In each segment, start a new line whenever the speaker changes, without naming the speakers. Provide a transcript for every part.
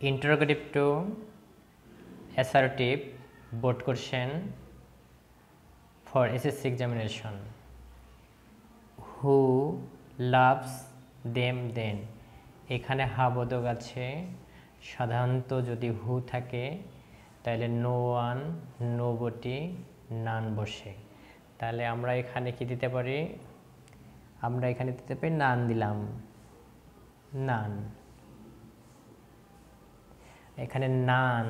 Interrogative to assertive board question for SSC examination. Who loves them then? এখানে হাবোধক আছে, সাধারণত যদি হু থাকে তাহলে নো ওয়ান, নোবডি, নান বসে। তাহলে আমরা এখানে কি দিতে পারি? আমরা এখানে দিতে পারি নান দিলাম, নান। এখানে নান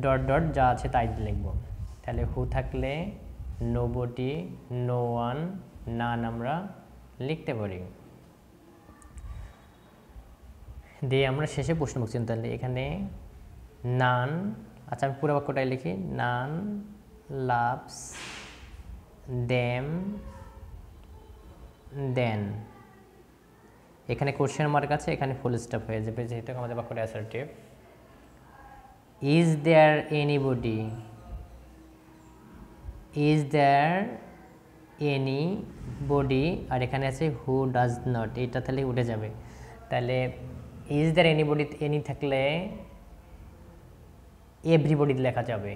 ডট ডট যা আছে তাই লিখব। তাহলে হু থাকলে নোবডি, নো ওয়ান, নান আমরা লিখতে পারি। দিয়ে আমরা শেষে প্রশ্ন বলছি। তাহলে এখানে নান, আচ্ছা আমি পুরো বাক্যটাই লিখি, নান লাভস দেম দেন। এখানে কোশ্চেন মার্ক আছে, এখানে ফুল স্টপ হয়ে যাবে যেহেতু আমাদের বাক্যটা assertive. Is there anybody, is there anybody, আর এখানে আছে হু ডাজ নট, এটা তাহলে উঠে যাবে। তাহলে ইজ দেয়ার এনিবডি, এনি থাকলে এভরিবডি লেখা যাবে।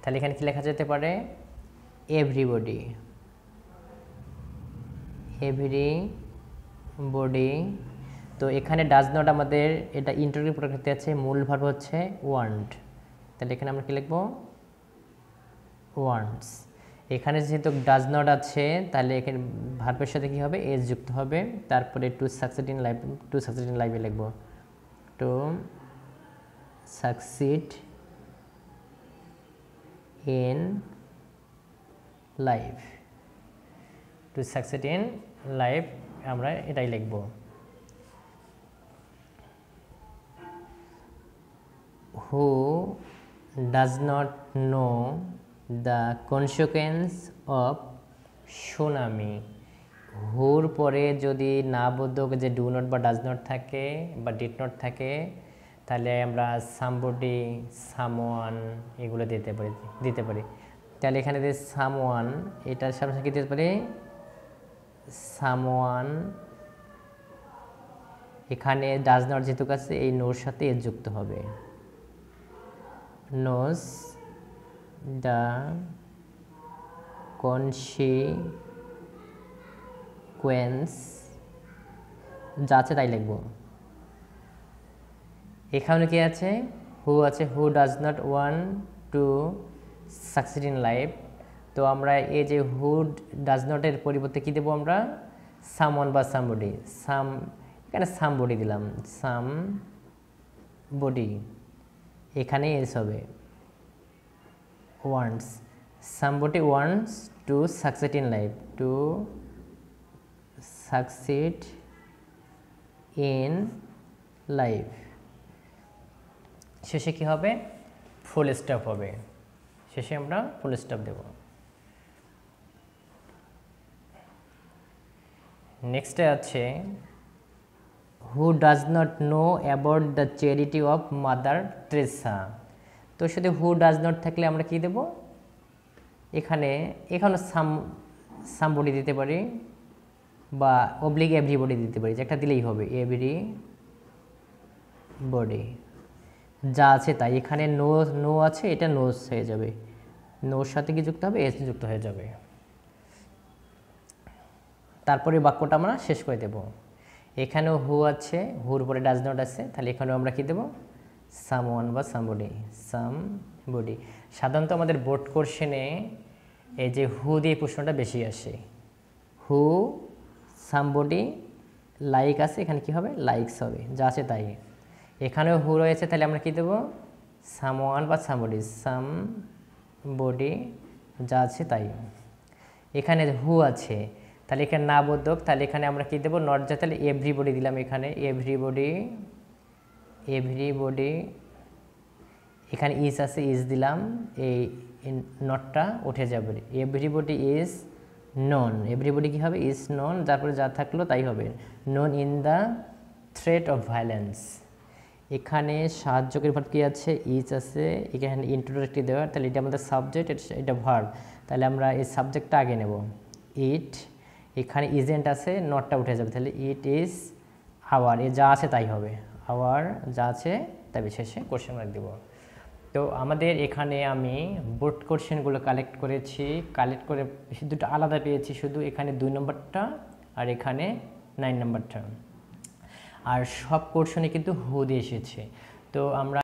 তাহলে এখানে কি লেখা যেতে পারে? Everybody, everybody. তো এখানে ডাজ নট আমাদের এটা ইন্টারোগেটিভ প্রকৃতি আছে, মূল ভার্ব হচ্ছে ওয়ান্ট। তাহলে এখানে আমরা কি লিখব? ওয়ান্টস। এখানে যেহেতু ডাজ নট আছে তাহলে এখানে ভার্বের সাথে কি হবে? এজ যুক্ত হবে। তারপরে to succeed in life, to succeed in লাইফে লিখব to succeed in life, to succeed in life আমরা এটাই লিখব। Who does not know the consequence of tsunami. হুর পরে যদি না বোধক যে ডু নট বা ডাজ নট থাকে বা ডিড নট থাকে তাহলে আমরা সামবডি, সামওয়ান এগুলো দিতে পারি। তাহলে এখানে যে সামওয়ান, এটার সাথে কি দিতে পারি? সামওয়ান। এখানে ডাজ নট যেহেতু আছে এই নোর সাথে এর যুক্ত হবে, নোজ দ্য কনসিকুয়েন্স, যা আছে তাই লিখব। এখানে কি আছে? হু আছে, who does not one to succeed in life. তো আমরা এই যে হু ডাজ নটের পরিবর্তে কি দেবো আমরা? সামওয়ান বা সামবডি। এখানে সামবডি দিলাম, সামবডি। এখানে এস হবে wants, somebody wants to succeed in life, to succeed in life. শেষে কি হবে? ফুল স্টপ হবে। শেষে আমরা ফুল স্টপ দেব। নেক্সটে আছে who does not know about the charity of mother Teresa. তো শুধু হু ডাজ নট থাকলে আমরা কি দেব? এখানে সামবডি দিতে পারি বা অবলিক এভরিবডি দিতে পারি, একটা দিলেই হবে, এভরিবডি। যা আছে তাই। এখানে নো আছে, এটা নোজ হয়ে যাবে, নোর সাথে কি যুক্ত হবে? এস যুক্ত হয়ে যাবে। তারপরে বাক্যটা আমরা শেষ করে দেব। এখানেও হু আছে, হুর পরে ডাজ নট আছে, তাহলে এখানেও আমরা কি দেব? সামওয়ান বা সামবডি, সামবডি। সাধারণত আমাদের বোর্ড কোশ্চেনে এই যে হু দিয়ে প্রশ্নটা বেশি আসে। হু, সামবডি, লাইক আছে, এখানে কি হবে? লাইকস হবে, যা আছে তাই। এখানেও হু রয়েছে, তাহলে আমরা কি দেব? সামওয়ান বা সামবডি, সামবডি, যা আছে তাই। এখানে হু আছে, তাহলে এখানে না বোধক, তাহলে এখানে আমরা কি দেব? নট যা, তাহলে এভরিবডি দিলাম, এখানে এভরিবডি, এভরিবডি। এখানে ইজ আছে, ইজ দিলাম, এই নটটা উঠে যাবে, এভরিবডি ইজ নন। এভরিবডি কী হবে? ইজ নন, তারপরে যা থাকলো তাই হবে, none in the threat of violence. এখানে সাহায্যকারী ভার্ব কি আছে? ইজ আছে, এখানে ইন্ট্রোডাক্টরি দেওয়া, তাহলে এটা আমাদের সাবজেক্ট, এটা ভার্ব, তাহলে আমরা এই সাবজেক্টটা আগে নেব, ইট। এখানে ইজেন্ট আছে, নটটা উঠে যাবে, তাহলে ইট ইজ আওয়ার এ যা আছে তাই হবে, আওয়ার যা আছে তাই শেষে কোশ্চেন মার্ক দেবো। তো আমাদের এখানে আমি বোর্ড কোশ্চেনগুলো কালেক্ট করেছি, কালেক্ট করে দুটো আলাদা পেয়েছি, শুধু এখানে 2 নম্বরটা আর এখানে 9 নম্বরটা, আর সব কোশ্চেনে কিন্তু হু দিয়ে এসেছে। তো আমরা